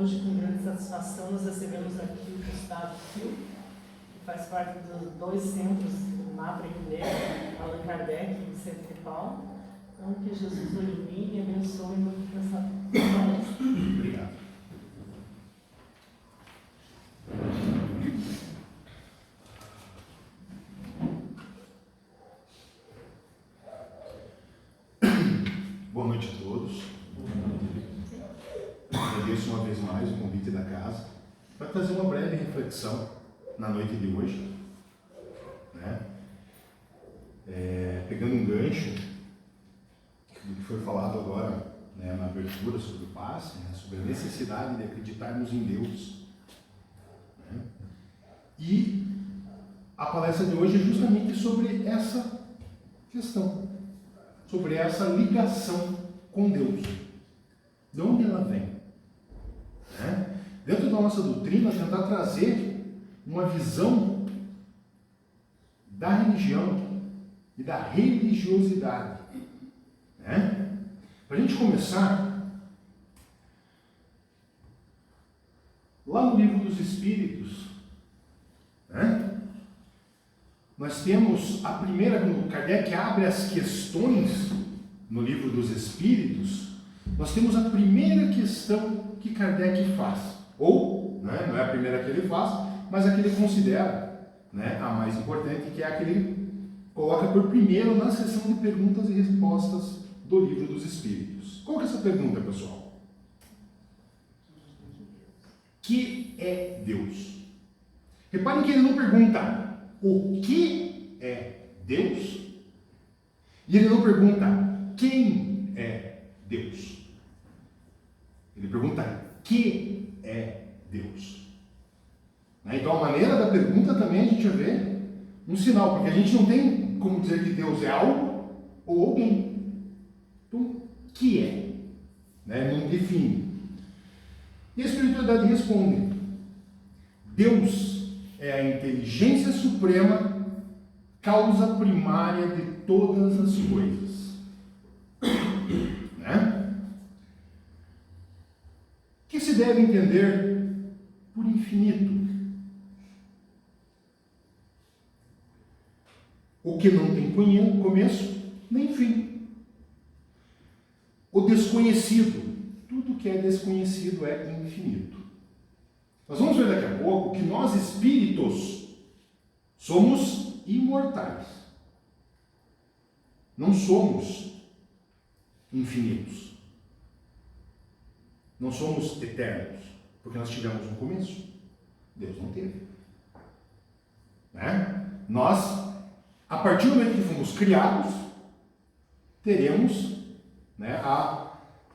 Hoje, com grande satisfação, nós recebemos aqui o Gustavo Kiel, que faz parte dos dois centros do MAPRA e INEP, Allan Kardec e Centro de Paulo. Então, que Jesus o ilumine e abençoe muito nessa palestra. Obrigado. Boa noite a todos. Agradeço uma vez mais o convite da casa para trazer uma breve reflexão na noite de hoje, né? Pegando um gancho do que foi falado agora, né, na abertura sobre o passe, né, sobre a necessidade de acreditarmos em Deus, né? E a palestra de hoje é justamente sobre essa questão, sobre essa ligação com Deus. De onde ela vem? Né? Dentro da nossa doutrina, tentar trazer uma visão da religião e da religiosidade. Né? Para a gente começar, lá no Livro dos Espíritos, né? Nós temos a primeira, quando Kardec abre as questões no Livro dos Espíritos, nós temos a primeira questão que Kardec faz, ou, né, não é a primeira que ele faz, mas a que ele considera, né, a mais importante, que é a que ele coloca por primeiro na seção de perguntas e respostas do Livro dos Espíritos. Qual que é essa pergunta, pessoal? Que é Deus? Reparem que ele não pergunta o que é Deus, e ele não pergunta quem é Deus. Ele pergunta que é Deus. Então a maneira da pergunta também a gente vê um sinal, porque a gente não tem como dizer que Deus é algo ou alguém. Então, que é? Não define. E a espiritualidade responde: Deus é a inteligência suprema, causa primária de todas as coisas. Né? Que se deve entender por infinito. O que não tem começo nem fim. O desconhecido. Tudo que é desconhecido é infinito. Nós vamos ver daqui a pouco que nós espíritos somos imortais. Não somos infinitos. Não somos eternos. Porque nós tivemos um começo. Deus não teve. Né? Nós, a partir do momento que fomos criados, teremos, né,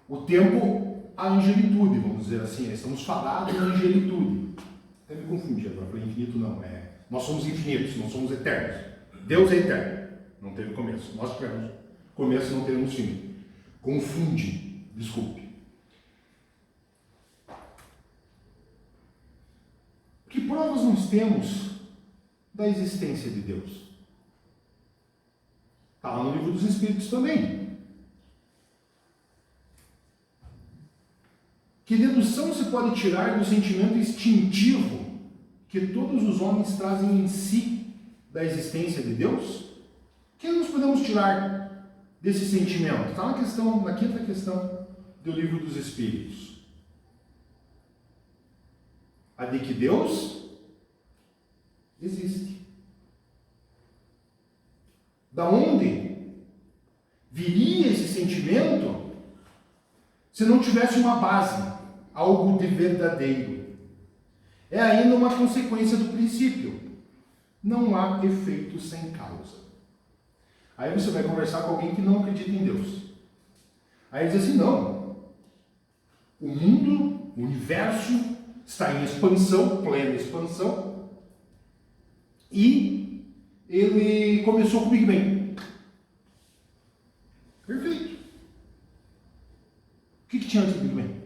o tempo, a angelitude, vamos dizer assim. Estamos fadados na angelitude. Até me confundi agora, falei infinito não. Nós somos infinitos, não somos eternos. Deus é eterno, não teve começo. Nós tivemos começo, não teremos fim. Confunde, desculpe. Que provas nós temos da existência de Deus? Está lá no Livro dos Espíritos também. Que dedução se pode tirar do sentimento instintivo que todos os homens trazem em si da existência de Deus? O que nós podemos tirar desse sentimento? Está na quinta questão do Livro dos Espíritos. A de que Deus existe. Da onde viria esse sentimento se não tivesse uma base, algo de verdadeiro? É ainda uma consequência do princípio. Não há efeito sem causa. Aí você vai conversar com alguém que não acredita em Deus. Aí ele diz assim: não, o mundo, o universo está em expansão, plena expansão, e ele começou com o Big Bang. Perfeito. O que tinha antes do Big Bang?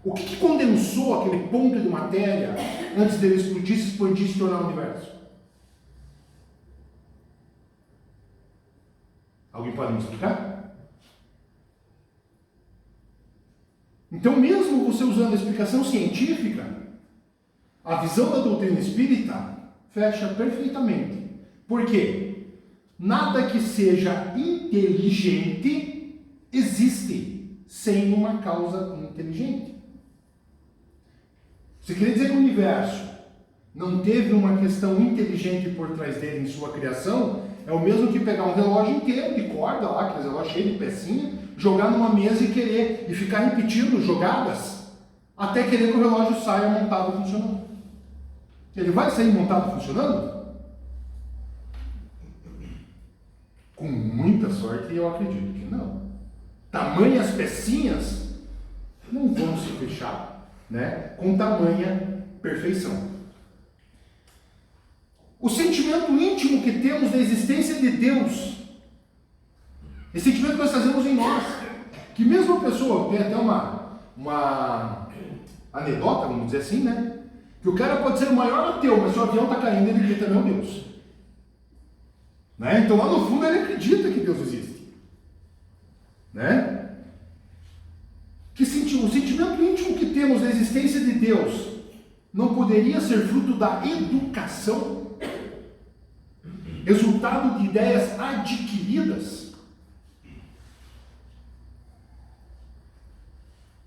O que condensou aquele ponto de matéria antes dele explodir, se expandir e se tornar o universo? Alguém pode me explicar? Então, mesmo você usando a explicação científica, a visão da doutrina espírita fecha perfeitamente. Por quê? Nada que seja inteligente existe sem uma causa inteligente. Você quer dizer que o universo não teve uma questão inteligente por trás dele em sua criação? É o mesmo que pegar um relógio inteiro de corda lá, aquele relógio cheio de pecinha, jogar numa mesa e ficar repetindo jogadas até querer que o relógio saia montado funcionando. Ele vai sair montado funcionando? Com muita sorte, eu acredito que não. Tamanhas pecinhas não vão se fechar, né, com tamanha perfeição. O sentimento íntimo que temos da existência de Deus, esse sentimento que nós trazemos em nós, que mesmo a pessoa, tem até uma anedota, vamos dizer assim, né? Que o cara pode ser o maior ateu, mas se o avião está caindo, ele grita, meu Deus. Né? Então lá no fundo ele acredita que Deus existe. Né? O sentimento íntimo que temos da existência de Deus não poderia ser fruto da educação? Resultado de ideias adquiridas?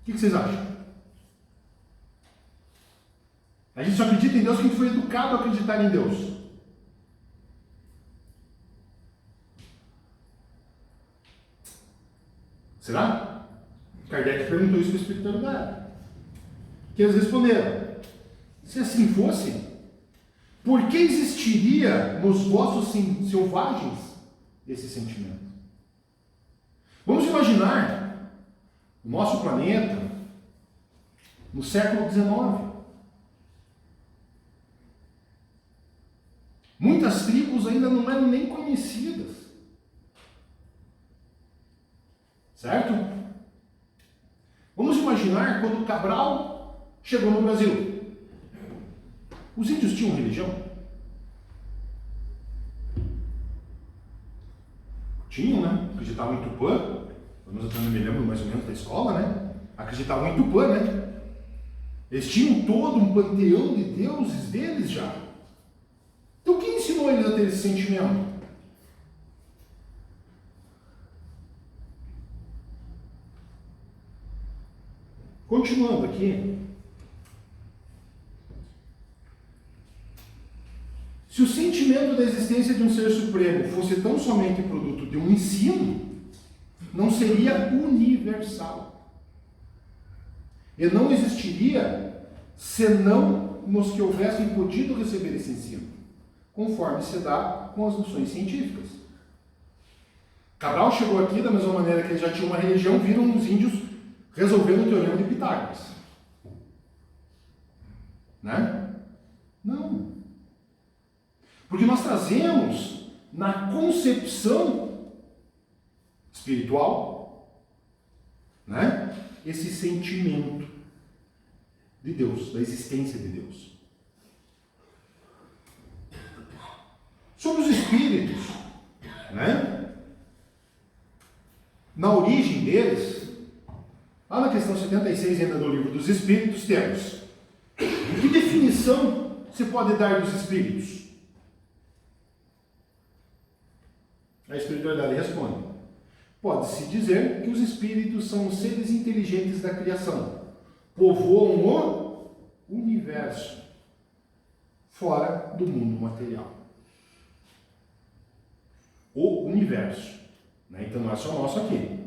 O que vocês acham? A gente só acredita em Deus quem foi educado a acreditar em Deus. Será? Kardec perguntou isso para a espiritualidade. Que eles responderam: se assim fosse, por que existiria nos vossos selvagens esse sentimento? Vamos imaginar o nosso planeta no século XIX. Muitas tribos ainda não eram nem conhecidas. Certo? Vamos imaginar quando Cabral chegou no Brasil. Os índios tinham religião? Tinham, né? Acreditavam em Tupã. Pelo menos eu me lembro mais ou menos da escola, né? Acreditavam em Tupã, né? Eles tinham todo um panteão de deuses deles já. Então quem ensinou eles a ter esse sentimento? Continuando aqui. Se o sentimento da existência de um ser supremo fosse tão somente produto de um ensino, não seria universal. E não existiria senão nos que houvessem podido receber esse ensino, conforme se dá com as noções científicas. Cabral chegou aqui da mesma maneira que ele já tinha uma religião, viram os índios resolvendo o teorema de Pitágoras. Né? Não. Porque nós trazemos na concepção espiritual, né, esse sentimento de Deus, da existência de Deus. Sobre os espíritos, né? Na origem deles, lá na questão 76 ainda do livro dos Espíritos, temos: que definição se pode dar dos espíritos? A espiritualidade responde: pode-se dizer que os espíritos são os seres inteligentes da criação, povoam o universo, fora do mundo material. O universo, né? Então não é só nosso aqui,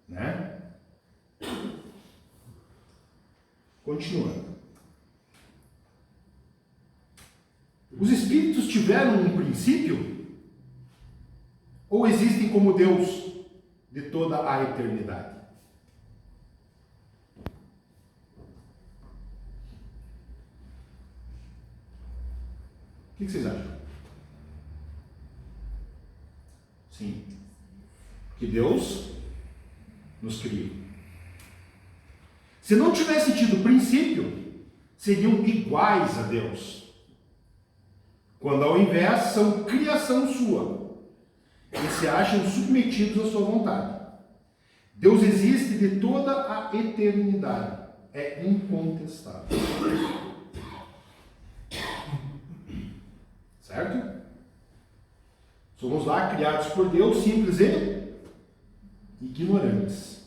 né? Continuando. Os espíritos tiveram um princípio? Ou existem como Deus de toda a eternidade? O que vocês acham? Sim. Que Deus nos criou. Se não tivesse tido princípio, seriam iguais a Deus, quando ao invés são criação sua e se acham submetidos à sua vontade. Deus existe de toda a eternidade. É incontestável. Certo? Somos lá criados por Deus, simples e ignorantes.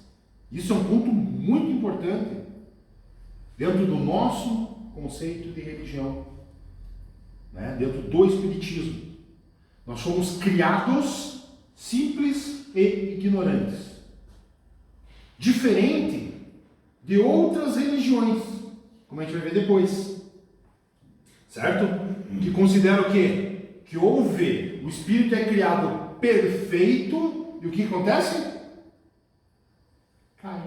Isso é um ponto muito importante dentro do nosso conceito de religião, né? Dentro do Espiritismo. Nós somos criados simples e ignorantes. Diferente de outras religiões, como a gente vai ver depois. Certo? Que consideram o quê? Que houve, o Espírito é criado perfeito, e o que acontece? Cai.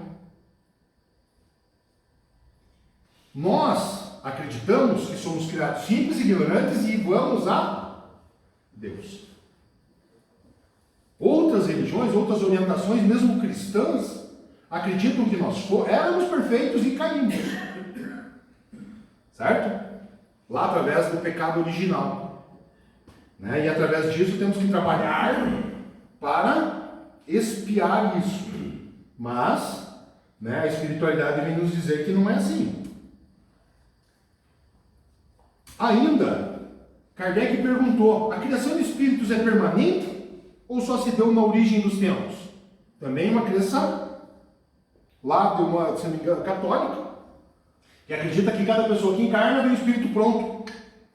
Nós acreditamos que somos criados simples e ignorantes e vamos a Deus. Outras religiões, outras orientações, mesmo cristãs, acreditam que nós éramos perfeitos e caímos. Certo? Lá através do pecado original. Né? E através disso temos que trabalhar para expiar isso. Mas, né, a espiritualidade vem nos dizer que não é assim. Ainda, Kardec perguntou: a criação de espíritos é permanente ou só se deu na origem dos tempos? Também uma crença lá de uma, se não me engano, católica, que acredita que cada pessoa que encarna vem um espírito pronto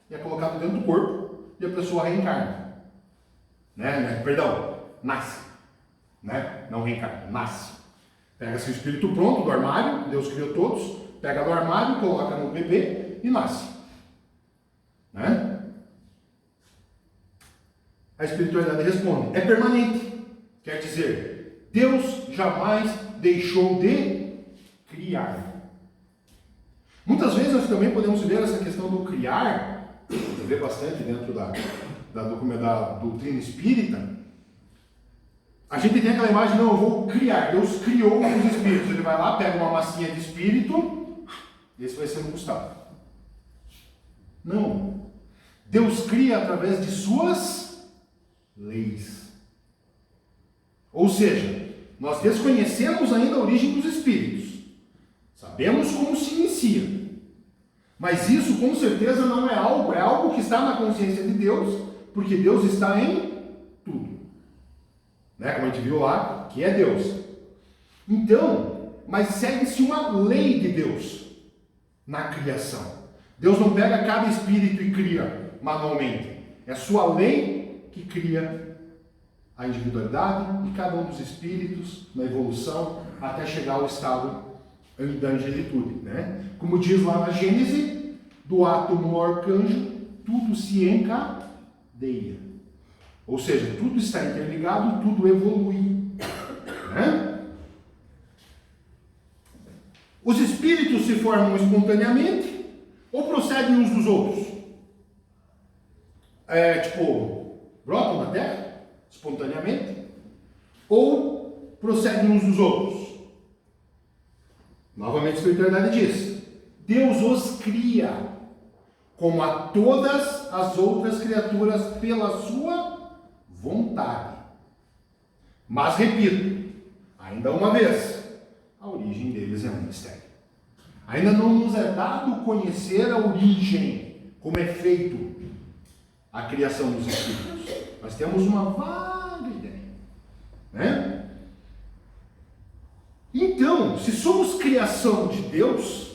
e é colocado dentro do corpo e a pessoa reencarna. Perdão, nasce. Né? Não reencarna, nasce. Pega-se o espírito pronto do armário, Deus criou todos, pega do armário, coloca no bebê e nasce. Né? A espiritualidade responde: é permanente. Quer dizer, Deus jamais deixou de criar. Muitas vezes nós também podemos ver essa questão do criar, você vê bastante dentro da doutrina espírita. A gente tem aquela imagem: não, eu vou criar. Deus criou os espíritos. Ele vai lá, pega uma massinha de espírito, esse vai ser o Gustavo. Não. Deus cria através de suas leis. Ou seja, nós desconhecemos ainda a origem dos espíritos. Sabemos como se inicia. Mas isso com certeza não é algo que está na consciência de Deus, porque Deus está em tudo. Né? Como a gente viu lá, que é Deus. Então, mas segue-se uma lei de Deus na criação. Deus não pega cada espírito e cria manualmente. É sua lei que cria a individualidade de cada um dos espíritos na evolução até chegar ao estado da angelitude. Né? Como diz lá na Gênesis, do átomo ao arcanjo, tudo se encadeia. Ou seja, tudo está interligado, tudo evolui. Né? Os espíritos se formam espontaneamente ou procedem uns dos outros? Brotam na Terra, espontaneamente, ou procedem uns dos outros? Novamente a espiritualidade diz: Deus os cria, como a todas as outras criaturas, pela sua vontade. Mas, repito, ainda uma vez, a origem deles é um mistério. Ainda não nos é dado conhecer a origem, como é feito a criação dos espíritos. Nós temos uma vaga ideia. Né? Então, se somos criação de Deus,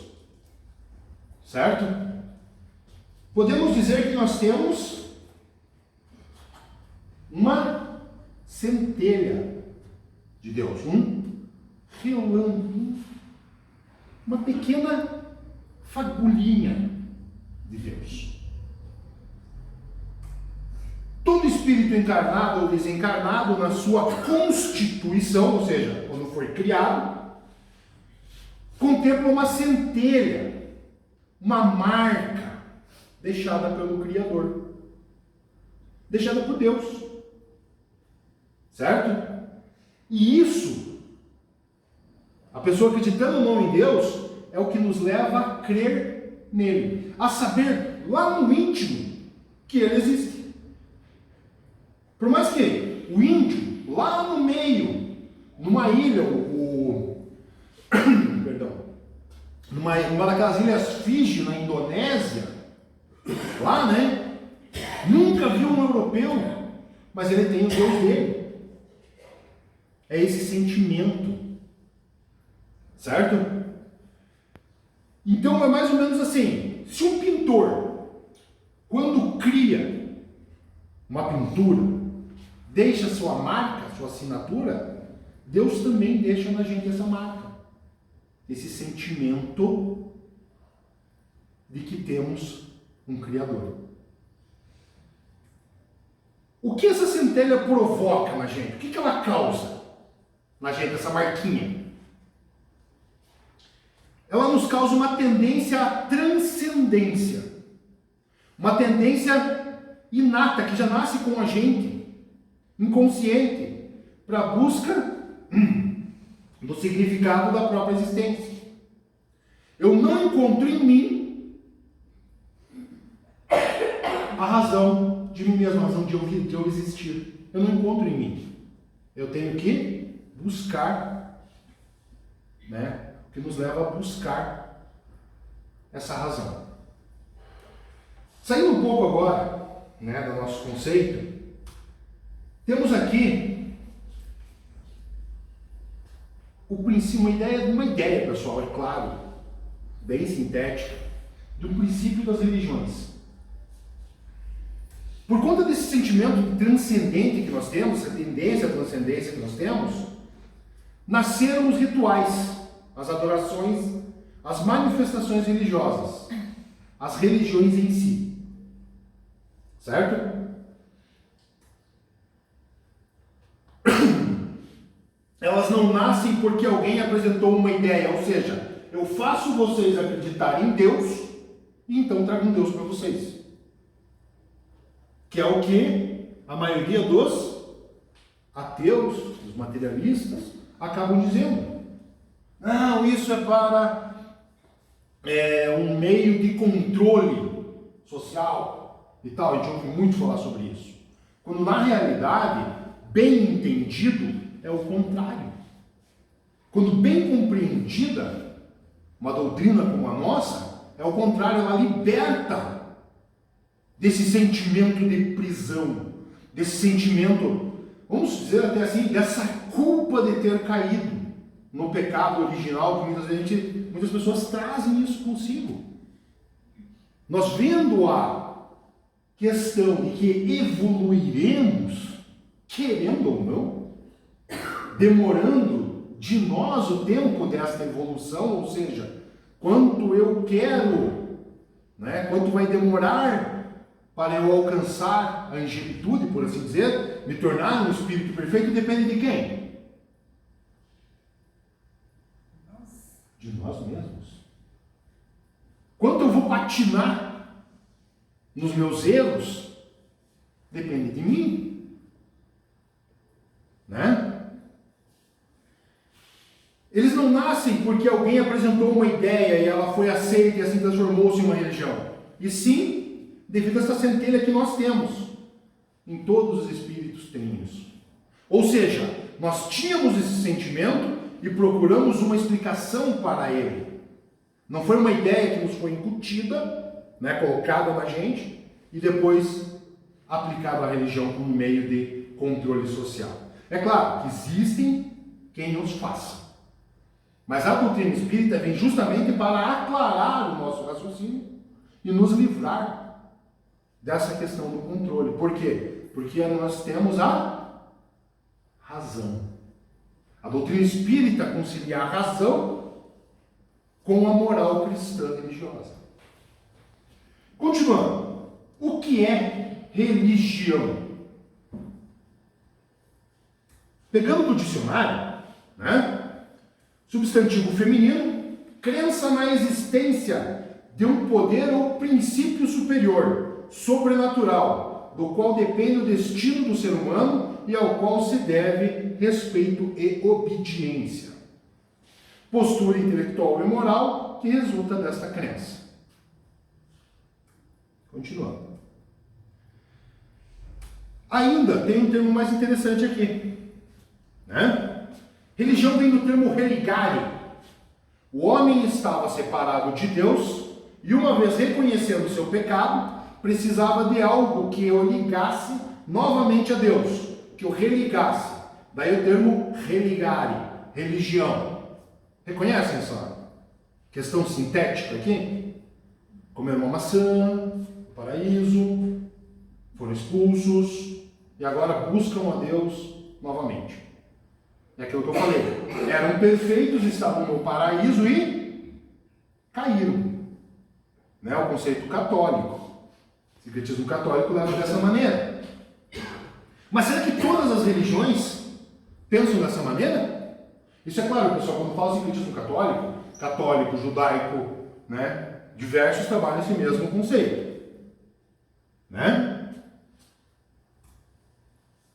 certo? Podemos dizer que nós temos uma centelha de Deus, um relâmpago, uma pequena fagulhinha de Deus. Todo espírito encarnado ou desencarnado, na sua constituição, ou seja, quando foi criado, contempla uma centelha, uma marca deixada pelo Criador, deixada por Deus, certo? E isso, a pessoa acreditando ou não em Deus, é o que nos leva a crer nele, a saber lá no íntimo que ele existe. Por mais que o índio, lá no meio numa ilha, perdão, numa daquelas ilhas Fiji, na Indonésia, lá, né? Nunca viu um europeu, mas ele tem o Deus dele. É esse sentimento, certo? Então é mais ou menos assim: se um pintor, quando cria uma pintura, deixa sua marca, sua assinatura, Deus também deixa na gente essa marca, esse sentimento de que temos um Criador. O que essa centelha provoca na gente? O que ela causa na gente, essa marquinha? Ela nos causa uma tendência à transcendência, uma tendência inata que já nasce com a gente, inconsciente, para a busca do significado da própria existência. Eu não encontro em mim a razão de mim mesmo, a razão de eu existir. Eu não encontro em mim. Eu tenho que buscar, né? O que nos leva a buscar essa razão. Saindo um pouco agora, né, do nosso conceito, temos aqui o princípio, uma ideia, pessoal, é claro, bem sintética, do princípio das religiões. Por conta desse sentimento transcendente que nós temos, essa tendência à transcendência que nós temos, nasceram os rituais, as adorações, as manifestações religiosas, as religiões em si. Certo? Elas não nascem porque alguém apresentou uma ideia, ou seja, eu faço vocês acreditarem em Deus e então trago um Deus para vocês. Que é o que a maioria dos ateus, dos materialistas, acabam dizendo. Não, isso é para um meio de controle social e tal. A gente ouve muito falar sobre isso. Quando na realidade, bem entendido, é o contrário. Quando bem compreendida, uma doutrina como a nossa, é o contrário, ela liberta desse sentimento de prisão, desse sentimento, vamos dizer até assim, dessa culpa de ter caído no pecado original, que muitas pessoas trazem isso consigo. Nós vendo a questão de que evoluiremos, querendo ou não, demorando de nós o tempo desta evolução, ou seja, quanto eu quero, né, quanto vai demorar para eu alcançar a angelitude, por assim dizer, me tornar um espírito perfeito, depende de quem? De nós mesmos. Quanto eu vou patinar nos meus erros, depende de mim. Né? Eles não nascem porque alguém apresentou uma ideia e ela foi aceita e assim transformou-se em uma religião. E sim, devido a essa centelha que nós temos. Em todos os espíritos tem isso. Ou seja, nós tínhamos esse sentimento e procuramos uma explicação para ele. Não foi uma ideia que nos foi incutida, né, colocada na gente e depois aplicada à religião como meio de controle social. É claro que existem quem nos faça. Mas a doutrina espírita vem justamente para aclarar o nosso raciocínio e nos livrar dessa questão do controle. Por quê? Porque nós temos a razão. A doutrina espírita concilia a razão com a moral cristã religiosa. Continuando. O que é religião? Pegando do dicionário, né? Substantivo feminino, crença na existência de um poder ou princípio superior, sobrenatural, do qual depende o destino do ser humano e ao qual se deve respeito e obediência. Postura intelectual e moral que resulta desta crença. Continuando. Ainda tem um termo mais interessante aqui, né? Religião vem do termo religare. O homem estava separado de Deus e, uma vez reconhecendo o seu pecado, precisava de algo que o ligasse novamente a Deus, que o religasse. Daí o termo religare, religião. Reconhecem essa questão sintética aqui? Comeram uma maçã, no paraíso, foram expulsos e agora buscam a Deus novamente. É aquilo que eu falei. Eram perfeitos, estavam no paraíso e caíram. Né? O conceito católico. O sincretismo católico leva dessa maneira. Mas será que todas as religiões pensam dessa maneira? Isso é claro, pessoal, quando fala sincretismo católico, judaico, né? Diversos trabalham esse mesmo conceito. Né?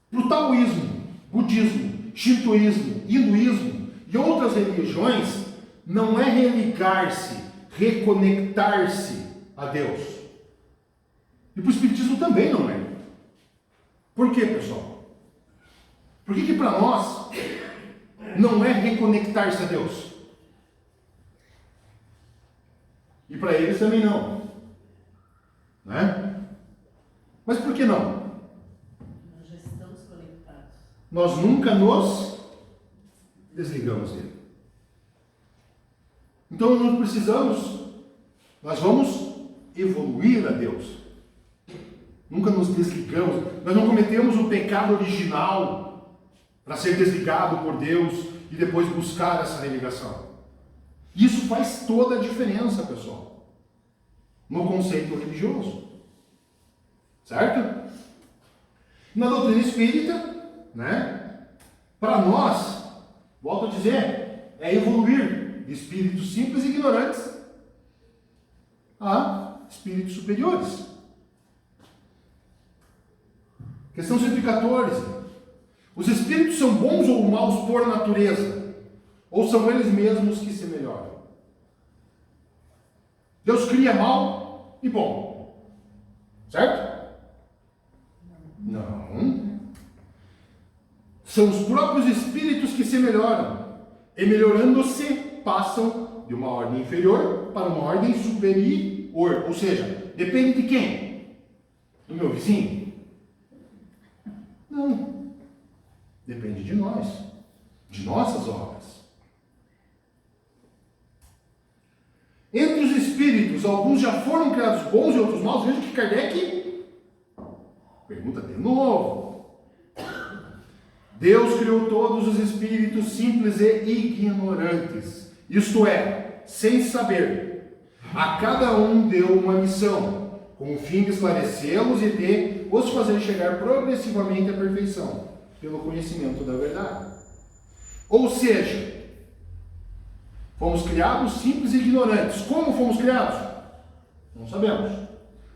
Para o taoísmo, budismo, shintoísmo, hinduísmo e outras religiões, não é religar-se, reconectar-se a Deus. E para o espiritismo também não é. Por quê, pessoal? Por que para nós não é reconectar-se a Deus? E para eles também não. Né? Mas por que não? Nós já estamos conectados. Nós nunca nos desligamos dele. Então nós vamos evoluir a Deus. Nunca nos desligamos. Nós não cometemos o pecado original para ser desligado por Deus e depois buscar essa religação. Isso faz toda a diferença, pessoal, no conceito religioso. Certo? Na doutrina espírita, né? Para nós, volto a dizer, é evoluir de espíritos simples e ignorantes a espíritos superiores. Questão 114. Os espíritos são bons ou maus por natureza? Ou são eles mesmos que se melhoram? Deus cria mal e bom. Certo? Não. São os próprios espíritos que se melhoram. E melhorando-se, passam de uma ordem inferior para uma ordem superior. Ou seja, depende de quem? Do meu vizinho? Não. Depende de nós. De nossas obras. Entre os espíritos, alguns já foram criados bons e outros maus. Veja que Kardec pergunta de novo. Deus criou todos os espíritos simples e ignorantes. Isto é, sem saber. A cada um deu uma missão, com o fim de esclarecê-los e de os fazer chegar progressivamente à perfeição, pelo conhecimento da verdade. Ou seja, fomos criados simples e ignorantes. Como fomos criados? Não sabemos.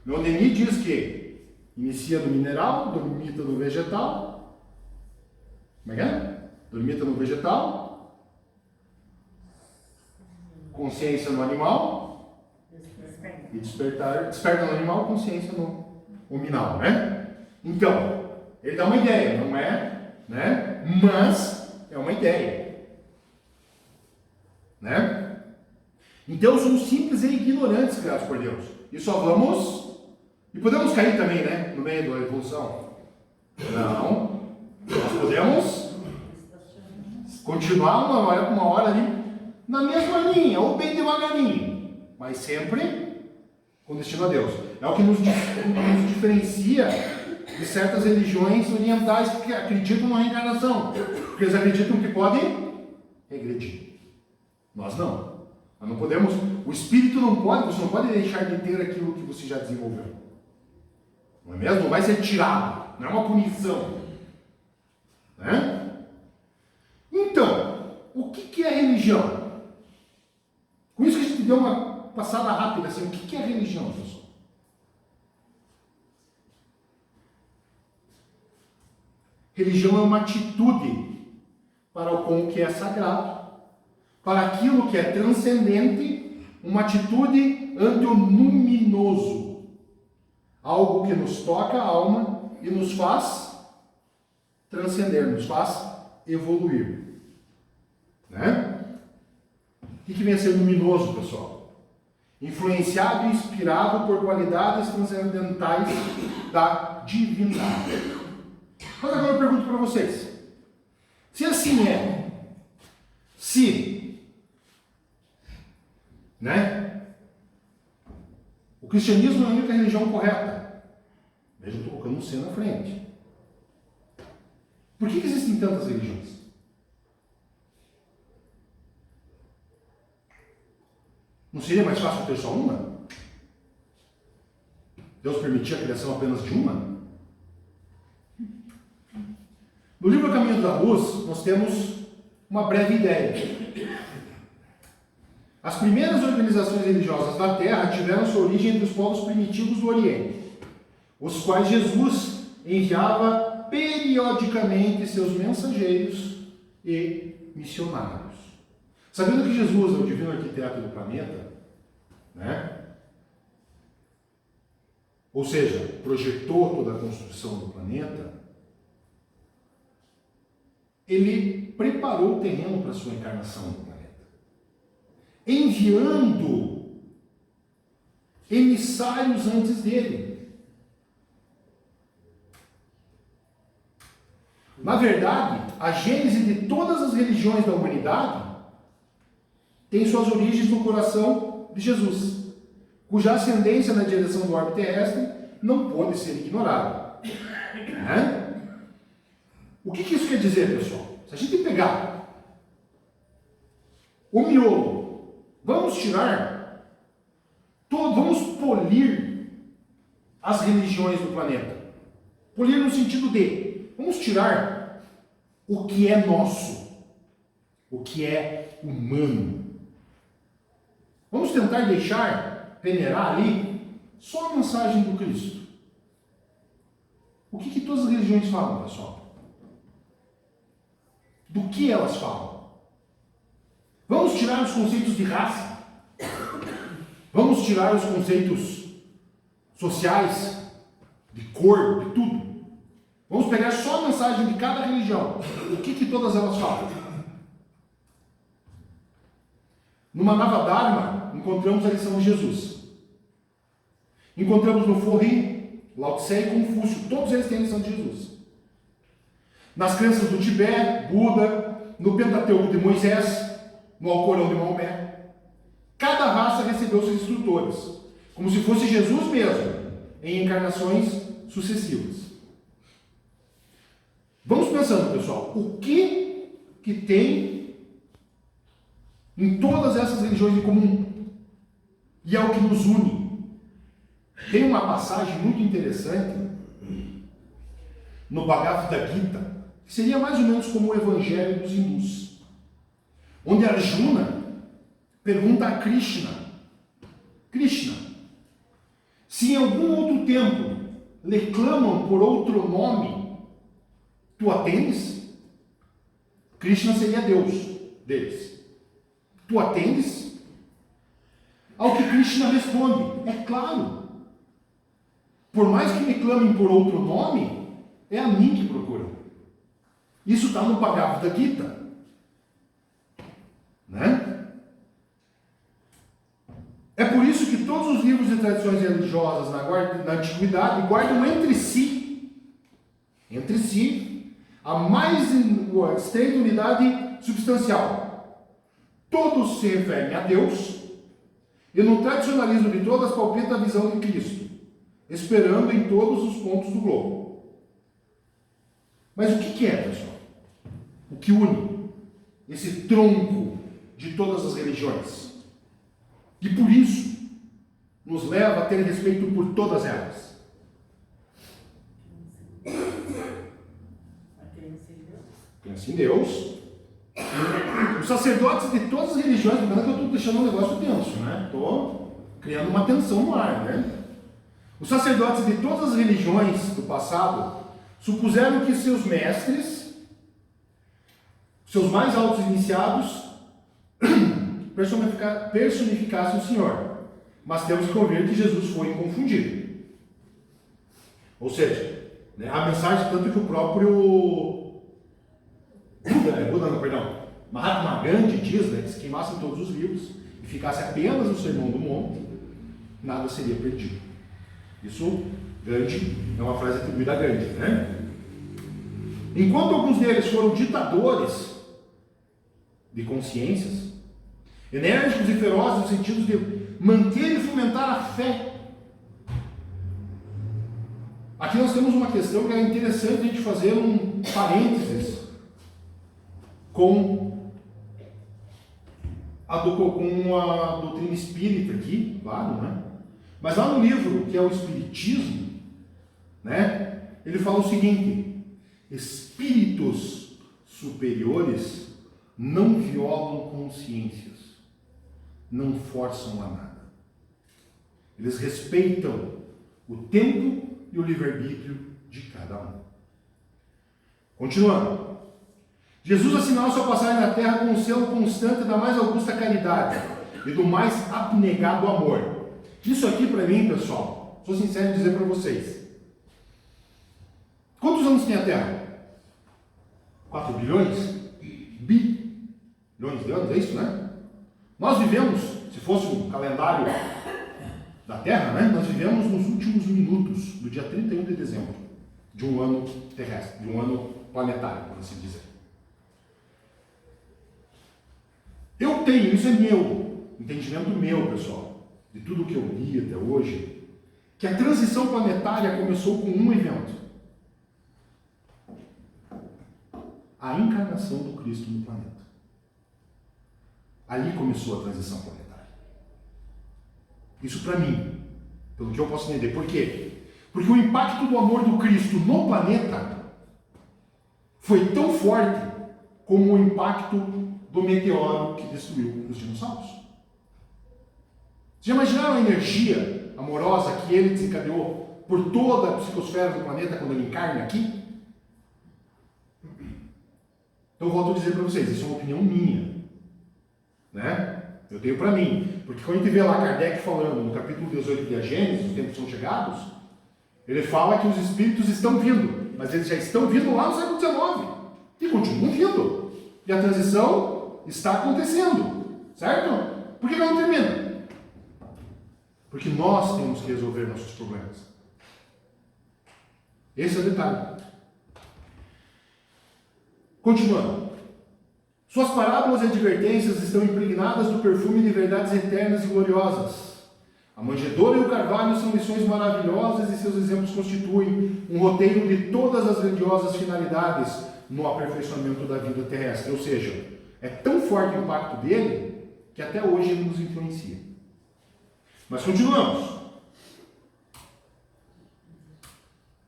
Leon Denis diz que inicia do mineral, dormita do vegetal. Como é que é? Dormita no vegetal, consciência no animal e desperta no animal, consciência no hominal, né? Então, ele dá uma ideia, não é, né? Mas é uma ideia, né? Então somos simples e ignorantes criados por Deus. E só vamos, e podemos cair também, né? No meio da evolução. Não. Nós podemos continuar uma hora ali na mesma linha, ou bem devagarinho, mas sempre com destino a Deus. É o que nos diferencia de certas religiões orientais que acreditam na reencarnação, porque eles acreditam que podem regredir. Nós não. Nós não podemos. O espírito não pode, você não pode deixar de ter aquilo que você já desenvolveu. Não é mesmo? Não vai ser tirado. Não é uma punição. Né? Então, o que é religião? Com isso que a gente deu uma passada rápida assim, o que é religião, pessoal? Religião é uma atitude para com o que é sagrado, para aquilo que é transcendente, uma atitude ante o luminoso, algo que nos toca a alma e nos faz transcender, nos faz evoluir. Né? O que vem a ser luminoso, pessoal? Influenciado e inspirado por qualidades transcendentais da divindade. Mas agora eu pergunto para vocês. Se assim é, né? O cristianismo é a única religião correta. Veja, eu estou colocando um C na frente. Por que existem tantas religiões? Não seria mais fácil ter só uma? Deus permitia a criação apenas de uma? No livro Caminho da Luz, nós temos uma breve ideia. As primeiras organizações religiosas da Terra tiveram sua origem entre os povos primitivos do Oriente, os quais Jesus enviava periodicamente seus mensageiros e missionários. Sabendo que Jesus é o divino arquiteto do planeta, né? Ou seja, projetou toda a construção do planeta, ele preparou o terreno para a sua encarnação no planeta, enviando emissários antes dele. Na verdade, a gênese de todas as religiões da humanidade tem suas origens no coração de Jesus, cuja ascendência na direção do orbe terrestre não pode ser ignorada. Né? O que isso quer dizer, pessoal? Se a gente pegar o miolo, vamos tirar, vamos polir as religiões do planeta. Polir no sentido de, vamos tirar o que é nosso, o que é humano. Vamos tentar deixar peneirar ali só a mensagem do Cristo. O que todas as religiões falam, pessoal? Do que elas falam? Vamos tirar os conceitos de raça? Vamos tirar os conceitos sociais, de cor, de tudo? Vamos pegar só a mensagem de cada religião. O que todas elas falam? No Manavadharma, encontramos a lição de Jesus. Encontramos no Forri, Lao Tse e Confúcio. Todos eles têm a lição de Jesus. Nas crenças do Tibete, Buda, no Pentateuco de Moisés, no Alcorão de Maomé. Cada raça recebeu seus instrutores, como se fosse Jesus mesmo, em encarnações sucessivas. Vamos pensando, pessoal, o que tem em todas essas religiões em comum? E é o que nos une. Tem uma passagem muito interessante no Bhagavad Gita, que seria mais ou menos como o Evangelho dos hindus, onde Arjuna pergunta a Krishna, se em algum outro tempo lhe clamam por outro nome, tu atendes? Krishna seria Deus deles. Tu atendes? Ao que Krishna responde, é claro. Por mais que me clamem por outro nome, é a mim que procuram. Isso está no Bhagavad Gita. Né? É por isso que todos os livros de tradições religiosas na antiguidade guardam entre si, a mais estreita unidade substancial. Todos se referem a Deus, e no tradicionalismo de todas palpita a visão de Cristo, esperando em todos os pontos do globo. Mas o que é, pessoal? O que une esse tronco de todas as religiões? E por isso nos leva a ter respeito por todas elas. Crença em Deus. Os sacerdotes de todas as religiões, lembrando que eu estou deixando um negócio tenso, né? Estou criando uma tensão no ar, né? Os sacerdotes de todas as religiões do passado supuseram que seus mestres, seus mais altos iniciados, personificassem o Senhor. Mas temos que convir que Jesus foi inconfundível. Ou seja, né, a mensagem tanto que o próprio Mahatma Gandhi diz, né, que se queimassem todos os livros e ficasse apenas o Sermão do Monte, nada seria perdido. Isso, Gandhi, é uma frase atribuída a Gandhi, né? Enquanto alguns deles foram ditadores de consciências, enérgicos e ferozes no sentido de manter e fomentar a fé. Aqui nós temos uma questão que é interessante a gente fazer um parênteses com a doutrina espírita aqui, claro, né? Mas lá no livro, que é o Espiritismo, né? Ele fala o seguinte: espíritos superiores não violam consciências, não forçam a nada. Eles respeitam o tempo e o livre-arbítrio de cada um. Continuando. Jesus assinala sua passagem na terra com um selo constante da mais augusta caridade e do mais abnegado amor. Isso aqui para mim, pessoal, sou sincero em dizer para vocês. Quantos anos tem a Terra? 4 bilhões? Bilhões de anos, é isso, né? Nós vivemos, se fosse um calendário da Terra, né? Nós vivemos nos últimos minutos do dia 31 de dezembro de um ano terrestre, de um ano planetário, por assim dizer. Eu tenho, isso é meu, entendimento meu, pessoal, de tudo que eu li até hoje, que a transição planetária começou com um evento: a encarnação do Cristo no planeta. Ali começou a transição planetária. Isso para mim, pelo que eu posso entender. Por quê? Porque o impacto do amor do Cristo no planeta foi tão forte como o impacto do meteoro que destruiu os dinossauros. Vocês já imaginaram a energia amorosa que ele desencadeou por toda a psicosfera do planeta quando ele encarna aqui? Então eu volto a dizer para vocês, isso é uma opinião minha, né? Eu tenho para mim, porque quando a gente vê lá Kardec falando no capítulo 18 de A Gênesis, os tempos são chegados, ele fala que os espíritos estão vindo, mas eles já estão vindo lá no século XIX e continuam vindo, e a transição está acontecendo, certo? Por que não termina? Porque nós temos que resolver nossos problemas. Esse é o detalhe. Continuando. Suas parábolas e advertências estão impregnadas do perfume de verdades eternas e gloriosas. A manjedoura e o carvalho são lições maravilhosas e seus exemplos constituem um roteiro de todas as grandiosas finalidades no aperfeiçoamento da vida terrestre. Ou seja, é tão forte o impacto dele que até hoje ele nos influencia. Mas continuamos.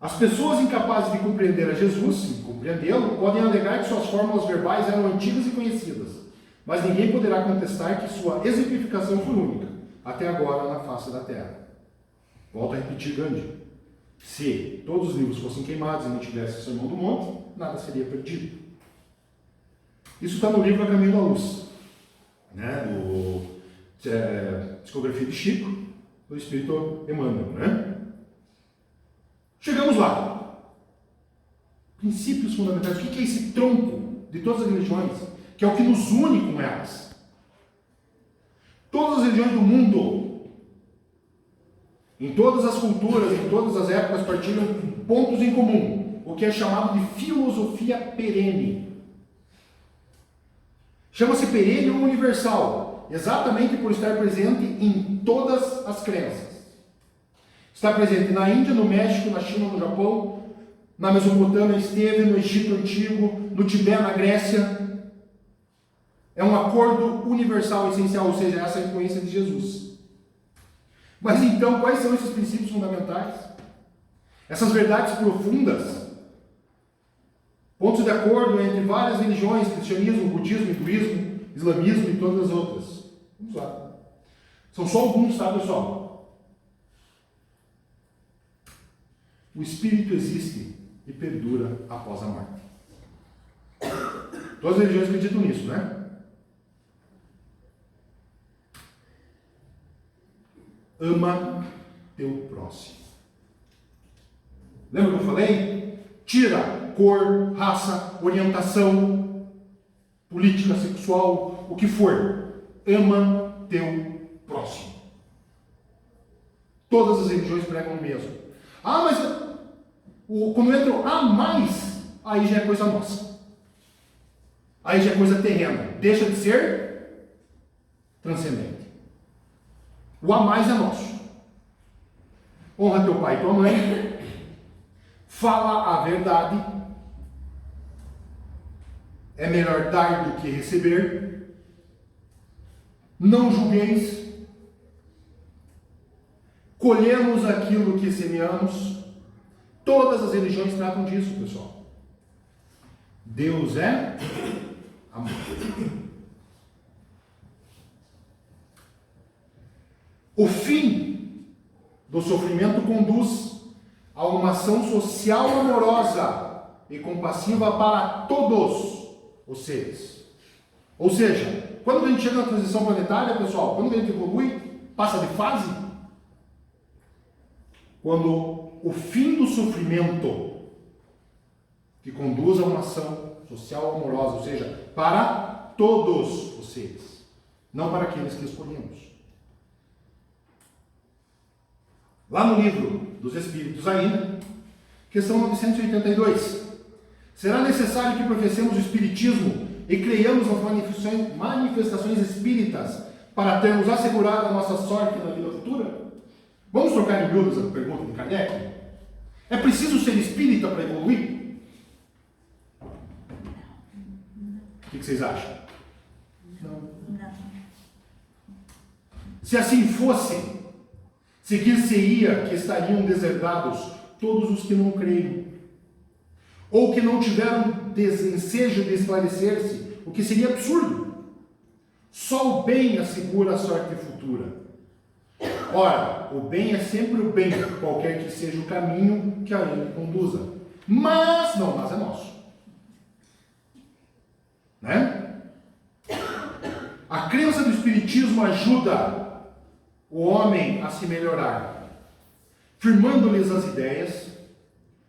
As pessoas incapazes de compreender a Jesus, e compreendê-lo, podem alegar que suas fórmulas verbais eram antigas e conhecidas, mas ninguém poderá contestar que sua exemplificação foi única, até agora na face da terra. Volto a repetir Gandhi. Se todos os livros fossem queimados e não tivesse o Sermão do Monte, nada seria perdido. Isso está no livro A Caminho da Luz, né, Psicografia de Chico, do Espírito Emmanuel, né? Chegamos lá. Princípios fundamentais. O que é esse tronco de todas as religiões? Que é o que nos une com elas. Todas as religiões do mundo, em todas as culturas, em todas as épocas, partilham pontos em comum. O que é chamado de filosofia perene. Chama-se perene ou universal, exatamente por estar presente em todas as crenças. Está presente na Índia, no México, na China, no Japão, na Mesopotâmia, esteve no Egito Antigo, no Tibete, na Grécia. É um acordo universal, essencial, ou seja, essa é a influência de Jesus. Mas então, quais são esses princípios fundamentais? Essas verdades profundas, pontos de acordo entre várias religiões, cristianismo, budismo, hinduísmo, islamismo e todas as outras. Vamos lá. São só alguns, tá, pessoal? O Espírito existe e perdura após a morte. Todas as religiões acreditam nisso, né? Ama teu próximo. Lembra que eu falei? Tira cor, raça, orientação, política, sexual, o que for. Ama teu próximo. Todas as religiões pregam o mesmo. Ah, mas quando entra o a mais, aí já é coisa nossa. Aí já é coisa terrena. Deixa de ser transcendente. O a mais é nosso. Honra teu pai e tua mãe. Fala a verdade. É melhor dar do que receber. Não julgueis. Colhemos aquilo que semeamos. Todas as religiões tratam disso, pessoal. Deus é amor. O fim do sofrimento conduz a uma ação social amorosa e compassiva para todos os seres. Ou seja, quando a gente chega na transição planetária, pessoal, quando a gente evolui, passa de fase, quando o fim do sofrimento que conduz a uma ação social amorosa, ou seja, para todos os seres, não para aqueles que escolhemos. Lá no livro dos Espíritos ainda, questão 982. Será necessário que professemos o Espiritismo e creiamos nas manifestações espíritas para termos assegurado a nossa sorte na vida futura? Vamos trocar em miúdos a pergunta de Kardec? É preciso ser espírita para evoluir? O que vocês acham? Não. Se assim fosse, seguir-se-ia que estariam deserdados todos os que não creem, ou que não tiveram desejo de esclarecer-se, o que seria absurdo. Só o bem assegura a sorte futura. Ora, o bem é sempre o bem, qualquer que seja o caminho que a ele conduza. Mas é nosso. Né? A crença do Espiritismo ajuda o homem a se melhorar, firmando-lhes as ideias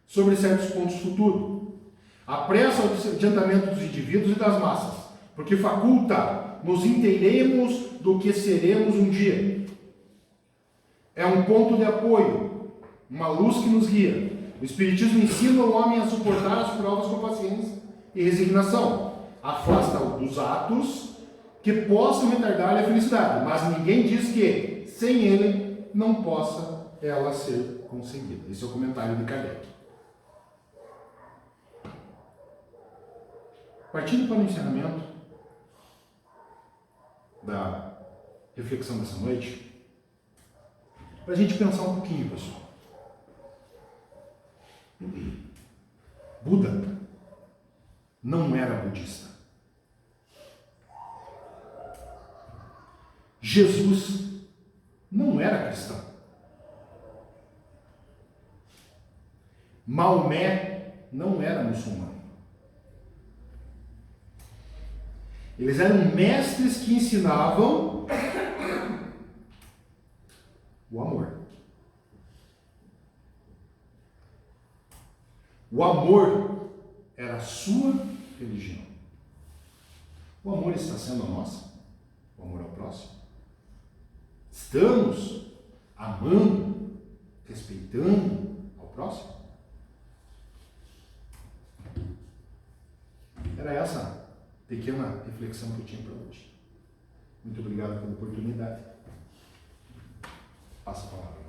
sobre certos pontos futuros. Apressa o adiantamento dos indivíduos e das massas, porque faculta nos inteiremos do que seremos um dia. É um ponto de apoio, uma luz que nos guia. O Espiritismo ensina o homem a suportar as provas com paciência e resignação. Afasta-o dos atos que possam retardar-lhe a felicidade, mas ninguém diz que, sem ele, não possa ela ser conseguida. Esse é o comentário de Kardec. Partindo para o encerramento da reflexão dessa noite, para a gente pensar um pouquinho, pessoal. Buda não era budista. Jesus não era cristão. Maomé não era muçulmano. Eles eram mestres que ensinavam o amor. O amor era a sua religião. O amor está sendo a nossa? O amor ao próximo? Estamos amando, respeitando ao próximo? Era essa pequena reflexão que eu tinha para hoje. Muito obrigado pela oportunidade. Passa a palavra.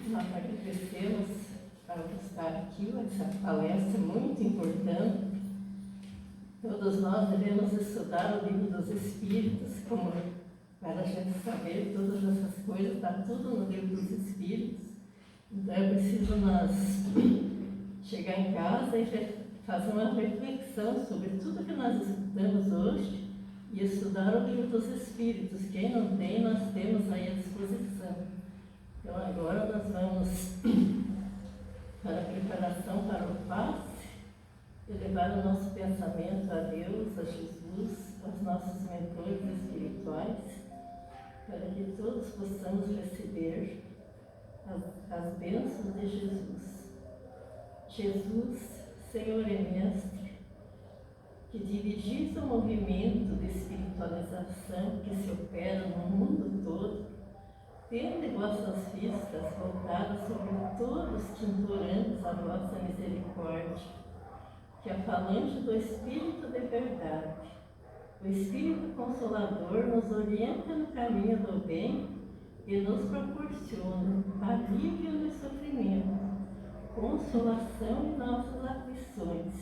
Nós agradecemos por estar aqui, essa palestra muito importante. Todos nós devemos estudar o livro dos Espíritos, como para a gente saber todas essas coisas, está tudo no livro dos Espíritos. Então é preciso nós chegar em casa e fazer uma reflexão sobre tudo que nós estudamos hoje e estudar o livro dos Espíritos. Quem não tem, nós temos aí à disposição. Então agora nós vamos para a preparação para o passe e levar o nosso pensamento a Deus, a Jesus, aos nossos mentores espirituais, para que todos possamos receber as bênçãos de Jesus. Jesus, Senhor e Mestre, que dirigis o movimento de espiritualização que se opera no mundo todo, tende vossas vistas voltadas sobre todos que imploramos a vossa misericórdia, que a falange do Espírito de verdade, o Espírito Consolador, nos orienta no caminho do bem e nos proporciona alívio no sofrimento, consolação em nossas aflições,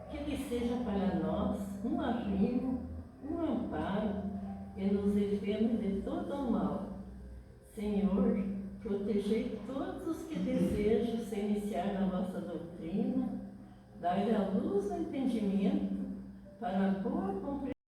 que lhe seja para nós um arrimo, um amparo e nos defenda de todo o mal. Senhor, protegei todos os que desejam se iniciar na vossa doutrina, dai-lhe a luz do entendimento para a boa compreensão